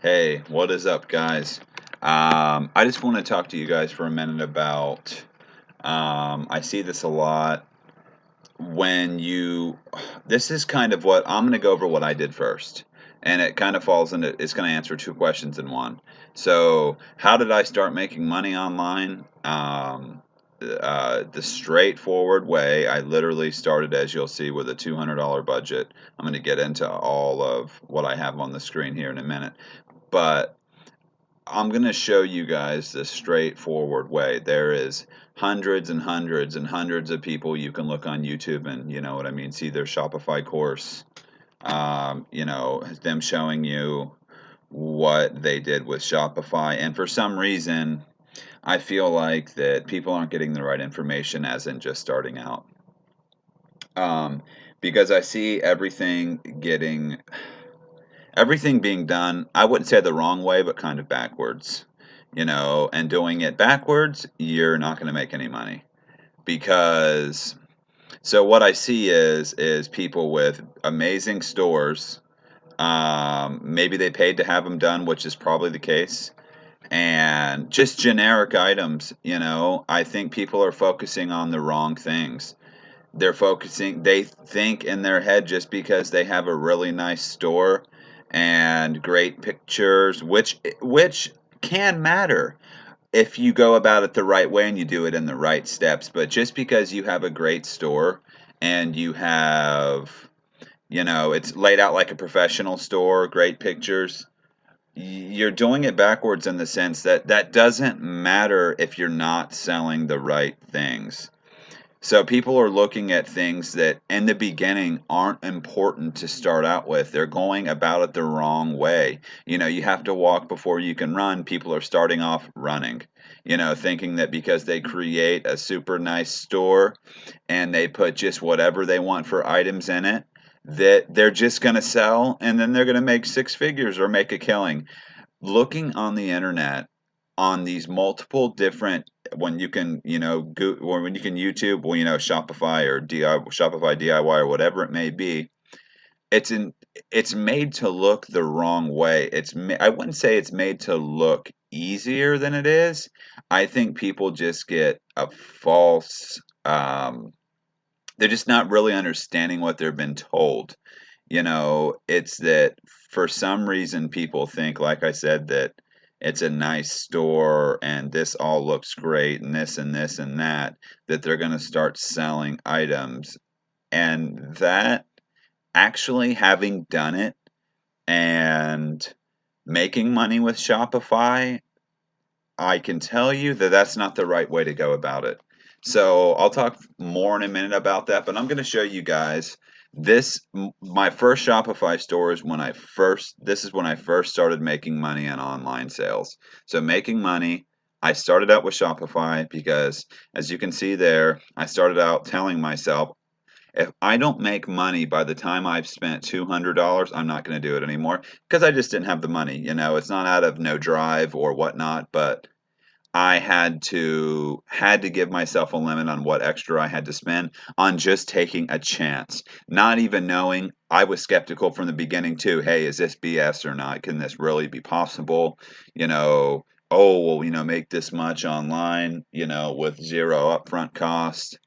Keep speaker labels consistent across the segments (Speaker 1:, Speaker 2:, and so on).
Speaker 1: Hey, what is up, guys? I just want to talk to you guys for a minute about. I see this a lot when you. This is kind of what I'm going to go over what I did first, and it kind of falls into. It's going to answer two questions in one. So, how did I start making money online? The straightforward way. I literally started, as you'll see, with a $200 budget. I'm going to get into all of what I have on the screen here in a minute, but I'm going to show you guys the straightforward way. There is hundreds and hundreds and hundreds of people you can look on YouTube and, you know what I mean, see their Shopify course, them showing you what they did with Shopify. And for some reason, I feel like that people aren't getting the right information as in just starting out. Um, because I see everything being done, I wouldn't say the wrong way, but kind of backwards. And doing it backwards, you're not going to make any money because so what I see is people with amazing stores. Maybe they paid to have them done, which is probably the case, and just generic items. I think people are focusing on the wrong things. They think in their head just because they have a really nice store and great pictures, which can matter if you go about it the right way and you do it in the right steps. But just because you have a great store and you have, it's laid out like a professional store, great pictures, you're doing it backwards in the sense that that doesn't matter if you're not selling the right things. So people are looking at things that in the beginning aren't important to start out with. They're going about it the wrong way. You have to walk before you can run. People are starting off running, thinking that because they create a super nice store and they put just whatever they want for items in it, that they're just going to sell and then they're going to make six figures or make a killing. Looking on the internet on these multiple different when you can or when you can YouTube, well, Shopify or Shopify DIY or whatever it may be, it's in it's made to look the wrong way. I wouldn't say it's made to look easier than it is. I think people just get a false they're just not really understanding what they've been told. It's that for some reason people think, like I said, that it's a nice store and this all looks great and this and this and that they're going to start selling items. And that actually having done it and making money with Shopify, I can tell you that that's not the right way to go about it. So I'll talk more in a minute about that, but I'm going to show you guys my first Shopify store is this is when I first started making money on online sales. So making money, I started out with Shopify because as you can see there, I started out telling myself, if I don't make money by the time I've spent $200, I'm not going to do it anymore because I just didn't have the money. It's not out of no drive or whatnot, but I had to give myself a limit on what extra I had to spend on just taking a chance. Not even knowing, I was skeptical from the beginning too. Hey, is this BS or not? Can this really be possible? Oh, well, make this much online, with zero upfront cost.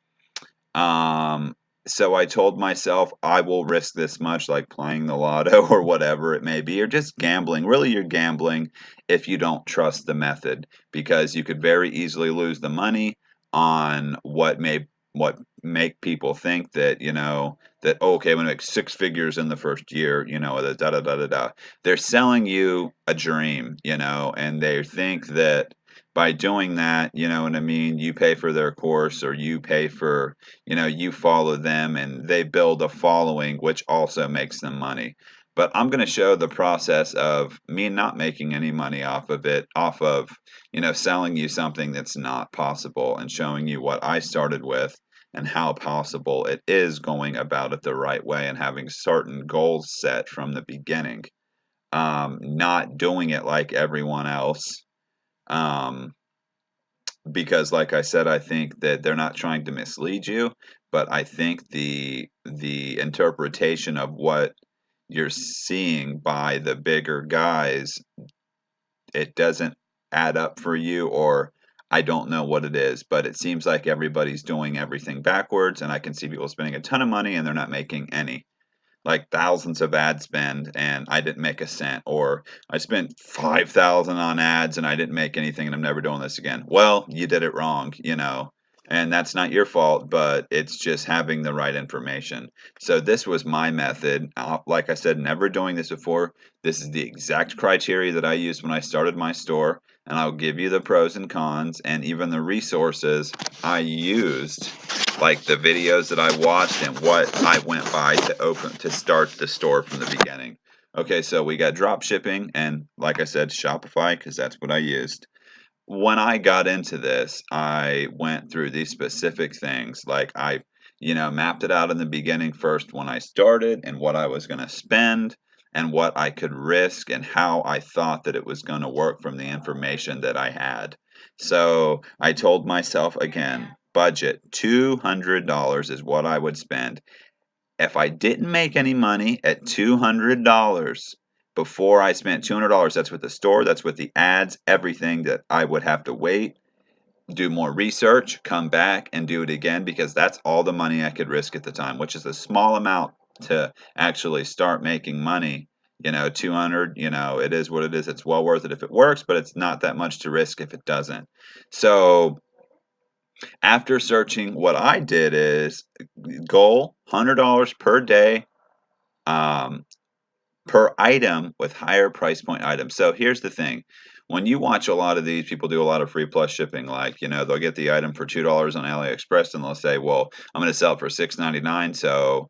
Speaker 1: Um, so I told myself I will risk this much, like playing the lotto or whatever it may be, or just gambling. Really, you're gambling if you don't trust the method because you could very easily lose the money on what make people think that that okay, I'm gonna make six figures in the first year, the da da da da da. They're selling you a dream, and they think that by doing that, you know what I mean, you pay for their course or you pay for you follow them and they build a following, which also makes them money. But I'm going to show the process of me not making any money off of it, off of, selling you something that's not possible and showing you what I started with and how possible it is going about it the right way and having certain goals set from the beginning. Not doing it like everyone else. Um, because like I said, I think that they're not trying to mislead you, but I think the interpretation of what you're seeing by the bigger guys, it doesn't add up for you, or I don't know what it is, but it seems like everybody's doing everything backwards, and I can see people spending a ton of money and they're not making any, like thousands of ad spend and I didn't make a cent, or I spent 5,000 on ads and I didn't make anything and I'm never doing this again. Well, you did it wrong, and that's not your fault, but it's just having the right information. So this was my method. Like I said, never doing this before. This is the exact criteria that I used when I started my store, and I'll give you the pros and cons and even the resources I used, like the videos that I watched and what I went by to start the store from the beginning. Okay, so we got drop shipping and, like I said, Shopify, because that's what I used. When I got into this, I went through these specific things. Like I, mapped it out in the beginning first when I started, and what I was going to spend and what I could risk and how I thought that it was going to work from the information that I had. So I told myself again, budget $200 is what I would spend. If I didn't make any money at $200 before I spent $200, that's with the store, that's with the ads, everything, that I would have to wait, do more research, come back and do it again, because that's all the money I could risk at the time, which is a small amount to actually start making money. 200, it is what it is. It's well worth it if it works, but it's not that much to risk if it doesn't. So after searching, what I did is goal $100 per day, um, per item, with higher price point items. So here's the thing. When you watch a lot of these people do a lot of free plus shipping, like, they'll get the item for $2 on AliExpress and they'll say, well, I'm going to sell it for $6.99. So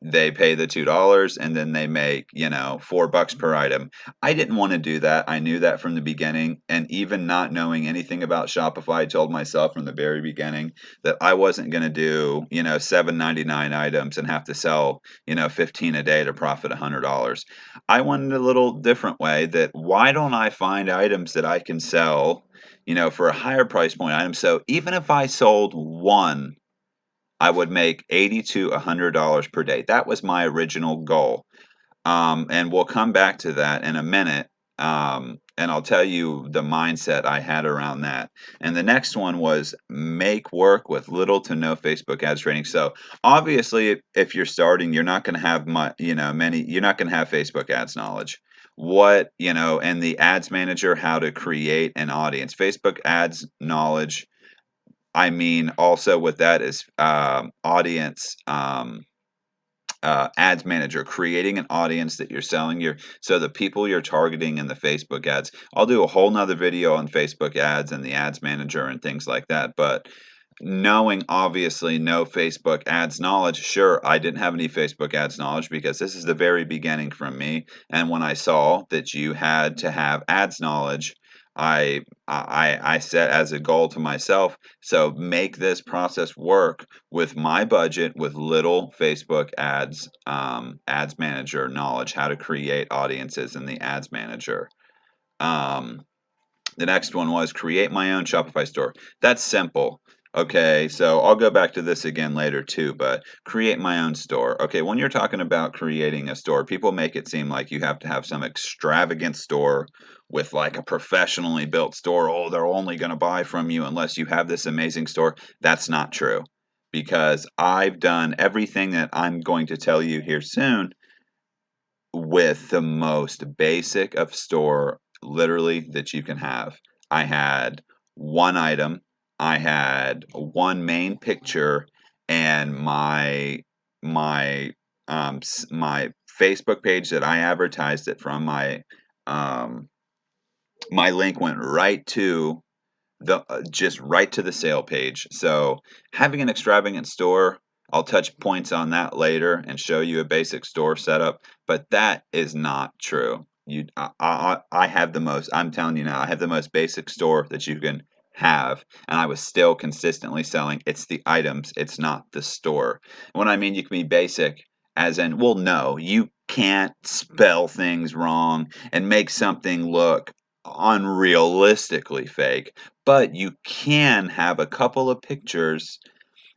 Speaker 1: they pay the $2 and then they make, $4 per item. I didn't want to do that. I knew that from the beginning. And even not knowing anything about Shopify, I told myself from the very beginning that I wasn't going to do, $7.99 items and have to sell, 15 a day to profit $100. I wanted a little different way, that why don't I find items that I can sell, for a higher price point item. So even if I sold one, I would make 80 to $100 per day. That was my original goal. And we'll come back to that in a minute. And I'll tell you the mindset I had around that. And the next one was make work with little to no Facebook ads training. So obviously, if you're starting, you're not going to have you're not going to have Facebook ads knowledge. And the ads manager, how to create an audience. Facebook ads knowledge, I mean, also with that is audience. Ads manager, creating an audience that you're selling so the people you're targeting in the Facebook ads. I'll do a whole nother video on Facebook ads and the ads manager and things like that. But knowing, obviously, no Facebook ads knowledge, sure, I didn't have any Facebook ads knowledge because this is the very beginning from me. And when I saw that you had to have ads knowledge, I set as a goal to myself, so make this process work with my budget, with little Facebook ads, ads manager knowledge, how to create audiences in the ads manager. Um, the next one was create my own Shopify store. That's simple. Okay, so I'll go back to this again later too, but create my own store. Okay, when you're talking about creating a store, people make it seem like you have to have some extravagant store with like a professionally built store. Oh, they're only going to buy from you unless you have this amazing store. That's not true, because I've done everything that I'm going to tell you here soon with the most basic of store, literally, that you can have. I had one item, I had one main picture, and my Facebook page that I advertised it from, um, my link went right to the just right to the sale page. So having an extravagant store, I'll touch points on that later and show you a basic store setup, but that is not true. I have the most, I'm telling you now, I have the most basic store that you can have, and I was still consistently selling. It's the items, it's not the store. When I mean you can be basic, as in, well, no, you can't spell things wrong and make something look unrealistically fake, but you can have a couple of pictures,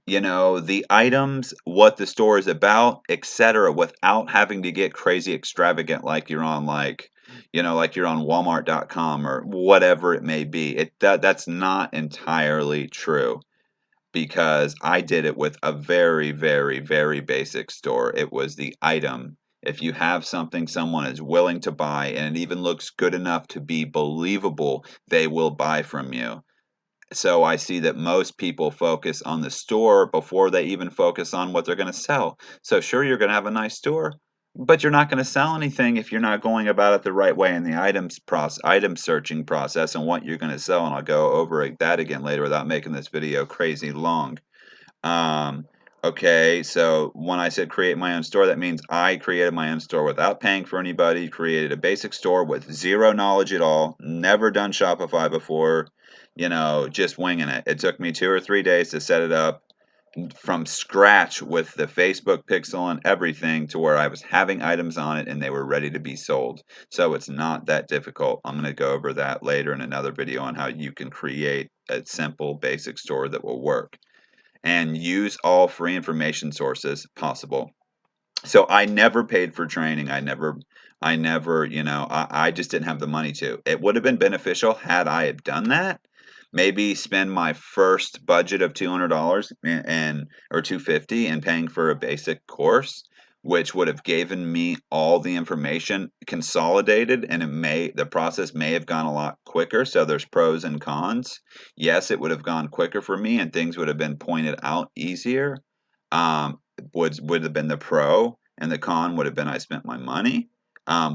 Speaker 1: the items, what the store is about, etc., without having to get crazy extravagant like you're on like you're on Walmart.com or whatever it may be. That's not entirely true because I did it with a very, very, very basic store. It was the item. If you have something someone is willing to buy and it even looks good enough to be believable, they will buy from you. So I see that most people focus on the store before they even focus on what they're going to sell. So sure, you're going to have a nice store, but you're not going to sell anything if you're not going about it the right way in the item searching process and what you're going to sell. And I'll go over that again later without making this video crazy long. Um, okay, so when I said create my own store, that means I created my own store without paying for anybody, created a basic store with zero knowledge at all, never done Shopify before, just winging it. It took me 2 or 3 days to set it up from scratch with the Facebook pixel and everything to where I was having items on it and they were ready to be sold. So it's not that difficult. I'm going to go over that later in another video on how you can create a simple basic store that will work and use all free information sources possible. So I never paid for training. I just didn't have the money to. It would have been beneficial had I have done that. Maybe spend my first budget of $200 and or 250 and paying for a basic course, which would have given me all the information consolidated, and the process may have gone a lot quicker. So there's pros and cons. Yes, it would have gone quicker for me, and things would have been pointed out easier. Would have been the pro, and the con would have been I spent my money,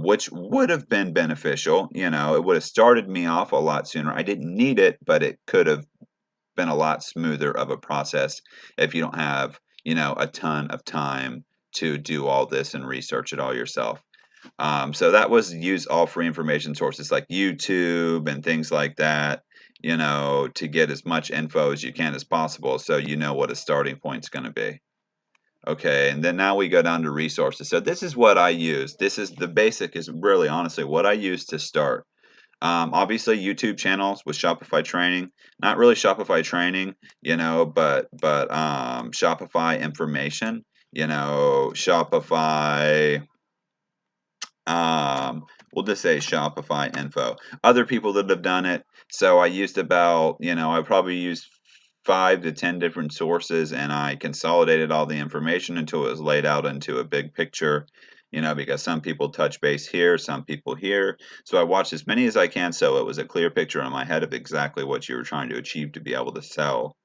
Speaker 1: which would have been beneficial. It would have started me off a lot sooner. I didn't need it, but it could have been a lot smoother of a process if you don't have, a ton of time to do all this and research it all yourself. So that was use all free information sources like YouTube and things like that, to get as much info as you can as possible so you know what a starting point's going to be. Okay, and then now we go down to resources. So this is what I use. This is the basic is really honestly what I use to start. Obviously YouTube channels with Shopify training, not really Shopify training, but Shopify information, Shopify, we'll just say Shopify info. Other people that have done it. So I used I probably used 5 to 10 different sources, and I consolidated all the information until it was laid out into a big picture. Because some people touch base here, some people here. So I watched as many as I can, so it was a clear picture in my head of exactly what you were trying to achieve to be able to sell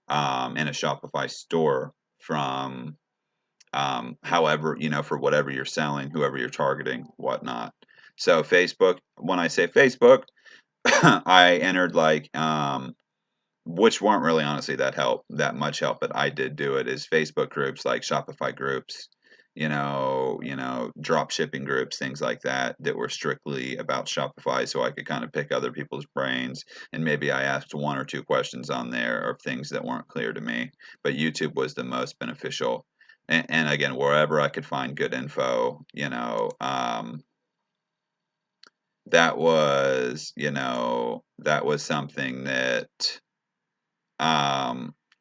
Speaker 1: in a Shopify store from however, for whatever you're selling, whoever you're targeting, whatnot. So Facebook, when I say Facebook, I entered which weren't really honestly that much help, but I did do it, is Facebook groups like Shopify groups, drop shipping groups, things like that were strictly about Shopify so I could kind of pick other people's brains, and maybe I asked 1 or 2 questions on there of things that weren't clear to me. But YouTube was the most beneficial. And again, wherever I could find good info, that was something that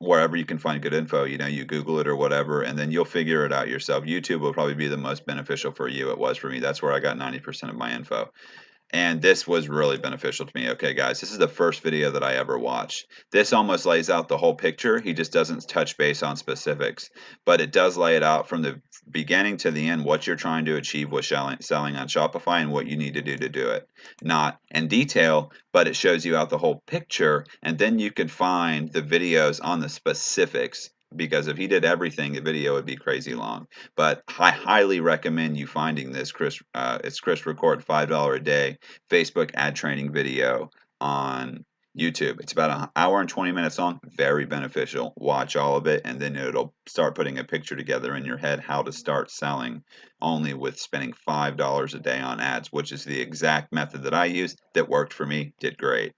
Speaker 1: wherever you can find good info, you Google it or whatever, and then you'll figure it out yourself. YouTube will probably be the most beneficial for you. It was for me. That's where I got 90% of my info. And this was really beneficial to me. Okay, guys, this is the first video that I ever watched. This almost lays out the whole picture. He just doesn't touch base on specifics, but it does lay it out from the beginning to the end what you're trying to achieve with selling on Shopify and what you need to do it. Not in detail, but it shows you out the whole picture, and then you can find the videos on the specifics. Because if he did everything, the video would be crazy long. But I highly recommend you finding this Chris. It's Chris Record, $5 a day Facebook ad training video on YouTube. It's about an hour and 20 minutes long. Very beneficial. Watch all of it, and then it'll start putting a picture together in your head how to start selling only with spending $5 a day on ads, which is the exact method that I used that worked for me, did great.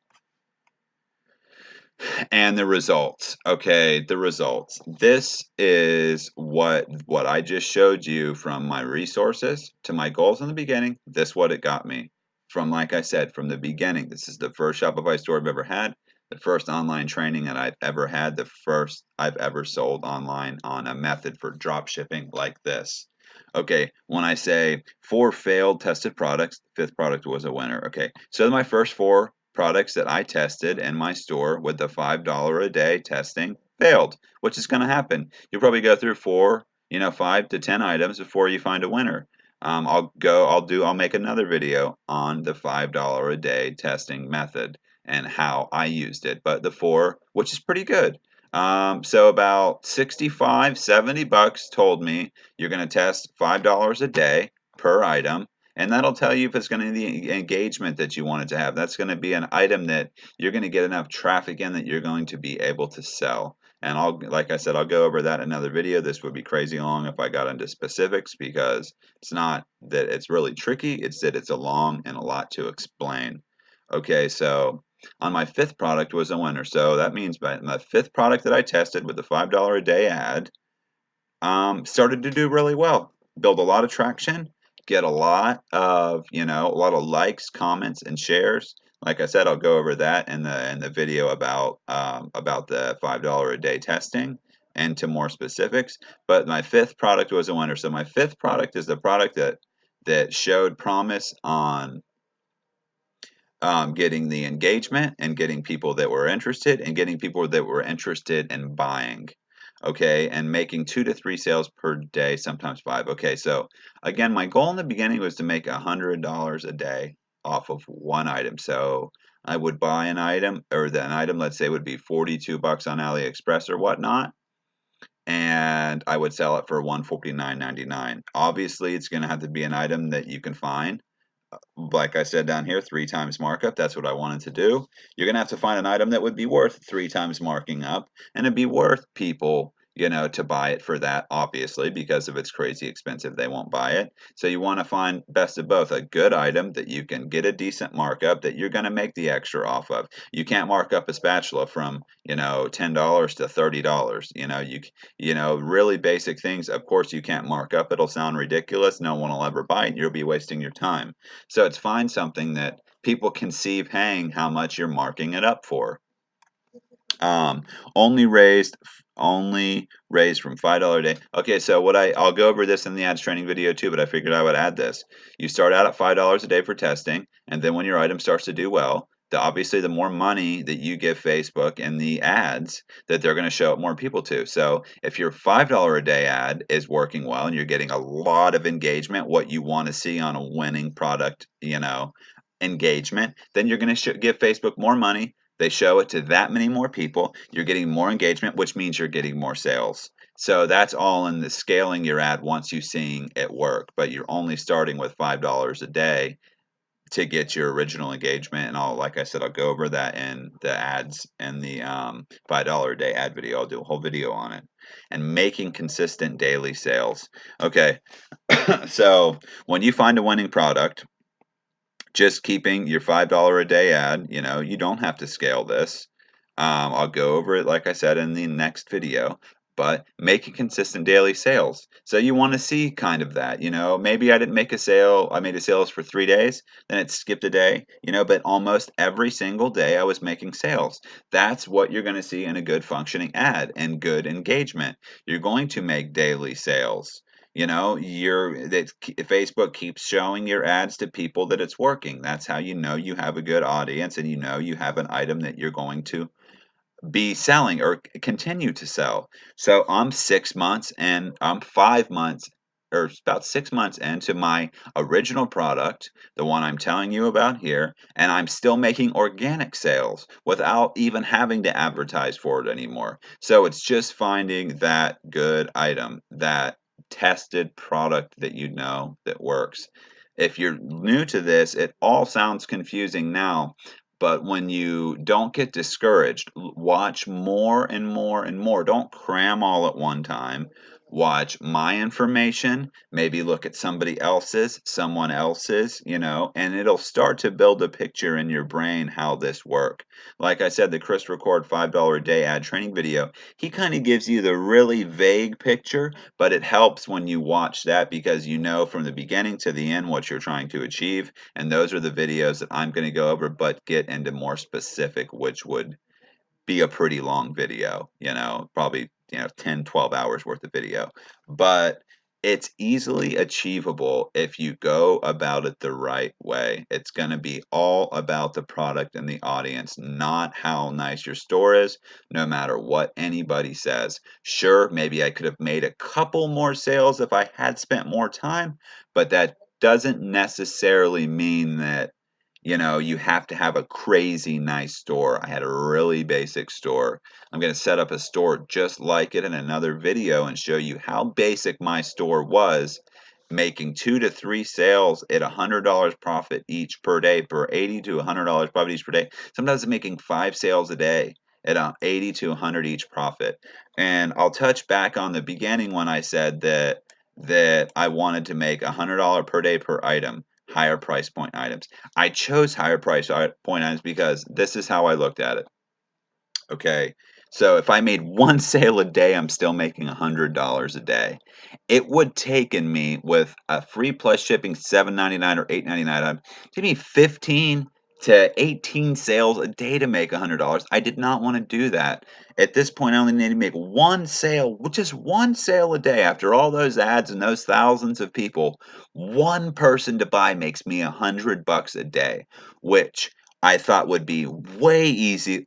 Speaker 1: And the results. Okay, the results. This is what I just showed you from my resources to my goals in the beginning. This what it got me. From, like I said, from the beginning. This is the first Shopify store I've ever had. The first online training that I've ever had, the first I've ever sold online on a method for drop shipping like this. Okay, when I say 4 failed tested products, the 5th product was a winner. Okay, so my first 4 products that I tested in my store with the $5 a day testing failed, which is going to happen. You'll probably go through 4, 5 to 10 items before you find a winner. I'll make another video on the $5 a day testing method and how I used it. But the 4, which is pretty good. So about 65, 70 bucks told me you're going to test $5 a day per item. And that'll tell you if it's going to be the engagement that you want it to have. That's going to be an item that you're going to get enough traffic in that you're going to be able to sell. And like I said, I'll go over that in another video. This would be crazy long if I got into specifics because it's not that it's really tricky, it's that it's a long and a lot to explain. Okay, so on my 5th product was a winner. So that means by my 5th product that I tested with the $5 a day ad, started to do really well. Build a lot of traction, get a lot of, a lot of likes, comments, and shares. Like I said, I'll go over that in the video about the $5 a day testing and to more specifics. But my 5th product was a winner. So my 5th product is the product that showed promise on getting the engagement and getting people that were interested and getting people that were interested in buying. Okay, and making 2 to 3 sales per day, sometimes 5. Okay, so again, my goal in the beginning was to make $100 a day off of one item. So I would buy an item, or an item, let's say, would be 42 bucks on AliExpress or whatnot, and I would sell it for 149.99. Obviously, it's going to have to be an item that you can find like I said down here, 3 times markup. That's what I wanted to do. You're going to have to find an item that would be worth 3 times marking up, and it'd be worth people, to buy it for that, obviously, because if it's crazy expensive, they won't buy it. So you want to find best of both, a good item that you can get a decent markup that you're going to make the extra off of. You can't mark up a spatula from, $10 to $30. Really basic things. Of course, you can't mark up. It'll sound ridiculous. No one will ever buy it. You'll be wasting your time. So it's find something that people can see paying how much you're marking it up for. Um, only raised from $5 a day. Okay, so I'll go over this in the ads training video too, but I figured I would add this. You start out at $5 a day for testing, and then when your item starts to do well, obviously the more money that you give Facebook and the ads that they're going to show up more people to. So if your $5 a day ad is working well and you're getting a lot of engagement, what you want to see on a winning product, engagement, then you're going to give Facebook more money. They show it to that many more people. You're getting more engagement, which means you're getting more sales. So that's all in the scaling your ad once you're seeing it work. But you're only starting with $5 a day to get your original engagement. And like I said, I'll go over that in the ads and the $5 a day ad video. I'll do a whole video on it. And making consistent daily sales. Okay, so when you find a winning product, just keeping your $5 a day ad, you don't have to scale this. I'll go over it, like I said, in the next video, but making consistent daily sales. So you want to see kind of that, maybe I didn't make a sale. I made a sales for 3 days, then it skipped a day, but almost every single day I was making sales. That's what you're going to see in a good functioning ad and good engagement. You're going to make daily sales. Facebook keeps showing your ads to people that it's working. That's how you know you have a good audience and you have an item that you're going to be selling or continue to sell. So I'm 6 months and I'm 5 months or about 6 months into my original product, the one I'm telling you about here, and I'm still making organic sales without even having to advertise for it anymore. So it's just finding that good item, that tested product that that works. If you're new to this, it all sounds confusing now, but when you don't get discouraged, watch more and more and more. Don't cram all at one time. Watch my information, maybe look at someone else's, and it'll start to build a picture in your brain how this work. Like I said, the Chris Record $5 a day ad training video, he kind of gives you the really vague picture, but it helps when you watch that because you know from the beginning to the end what you're trying to achieve. And those are the videos that I'm going to go over, but get into more specific, which would be a pretty long video, probably, 10, 12 hours worth of video. But it's easily achievable if you go about it the right way. It's going to be all about the product and the audience, not how nice your store is, no matter what anybody says. Sure, maybe I could have made a couple more sales if I had spent more time, but that doesn't necessarily mean that you have to have a crazy nice store. I had a really basic store. I'm going to set up a store just like it in another video and show you how basic my store was, making 2 to 3 sales at $100 profit each per day, per $80 to $100 profit each per day. Sometimes I'm making 5 sales a day at 80 to 100 each profit. And I'll touch back on the beginning when I said that I wanted to make $100 per day per item, higher price point items. I chose higher price point items because this is how I looked at it. Okay. So if I made one sale a day, I'm still making $100 a day. It would taken me with a free plus shipping $7.99 or $8.99. Take me 15 to 18 sales a day to make $100. I did not want to do that. At this point, I only need to make one sale, which is one sale a day. After all those ads and those thousands of people, one person to buy makes me $100 a day, which I thought would be way easierly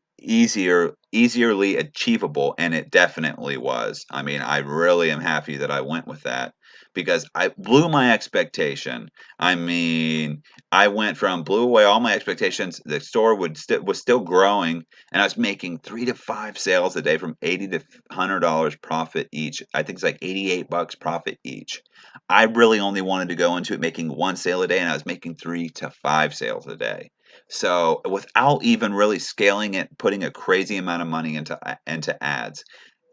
Speaker 1: achievable, and it definitely was. I mean, I really am happy that I went with that because I blew my expectation. I mean, I went from blew away all my expectations. The store was still growing, and I was making 3 to 5 sales a day from 80 to $100 profit each. I think it's like $88 profit each. I really only wanted to go into it making one sale a day, and I was making 3 to 5 sales a day. So without even really scaling it, putting a crazy amount of money into ads.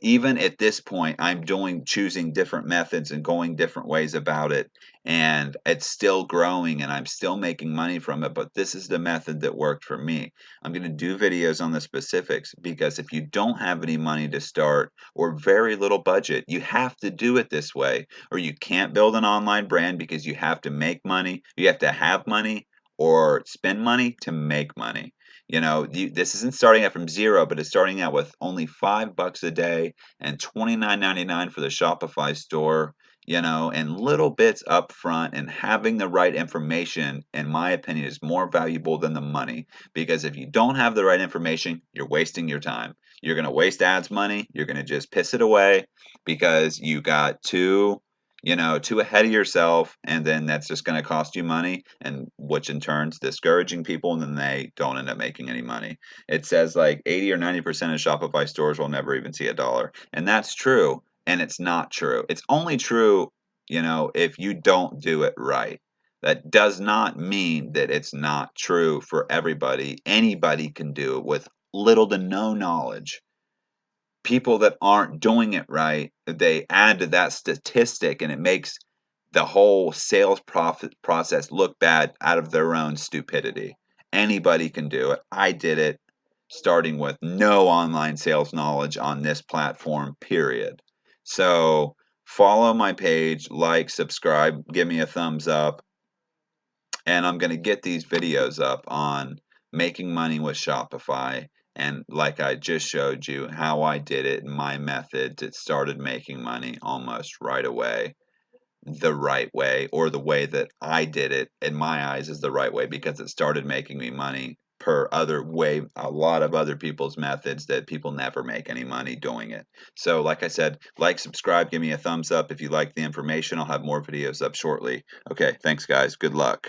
Speaker 1: Even at this point, I'm choosing different methods and going different ways about it, and it's still growing and I'm still making money from it, but this is the method that worked for me. I'm going to do videos on the specifics because if you don't have any money to start or very little budget, you have to do it this way, or you can't build an online brand because you have to make money, you have to have money or spend money to make money. This isn't starting out from zero, but it's starting out with only $5 a day and $29.99 for the Shopify store, and little bits up front, and having the right information, in my opinion, is more valuable than the money. Because if you don't have the right information, you're wasting your time. You're going to waste ads money. You're going to just piss it away because you got too ahead of yourself, and then that's just going to cost you money, and which in turns discouraging people, and then they don't end up making any money. It says like 80 or 90% of Shopify stores will never even see a dollar, and that's true, and it's not true. It's only true, if you don't do it right. That does not mean that it's not true for everybody. Anybody can do it with little to no knowledge. People that aren't doing it right, they add to that statistic, and it makes the whole sales profit process look bad out of their own stupidity. Anybody can do it. I did it starting with no online sales knowledge on this platform, period. So follow my page, like, subscribe, give me a thumbs up, and I'm going to get these videos up on making money with Shopify. And like I just showed you, how I did it, my methods, it started making money almost right away, the right way, or the way that I did it, in my eyes, is the right way because it started making me money per other way, a lot of other people's methods that people never make any money doing it. So like I said, like, subscribe, give me a thumbs up if you like the information. I'll have more videos up shortly. Okay, thanks guys. Good luck.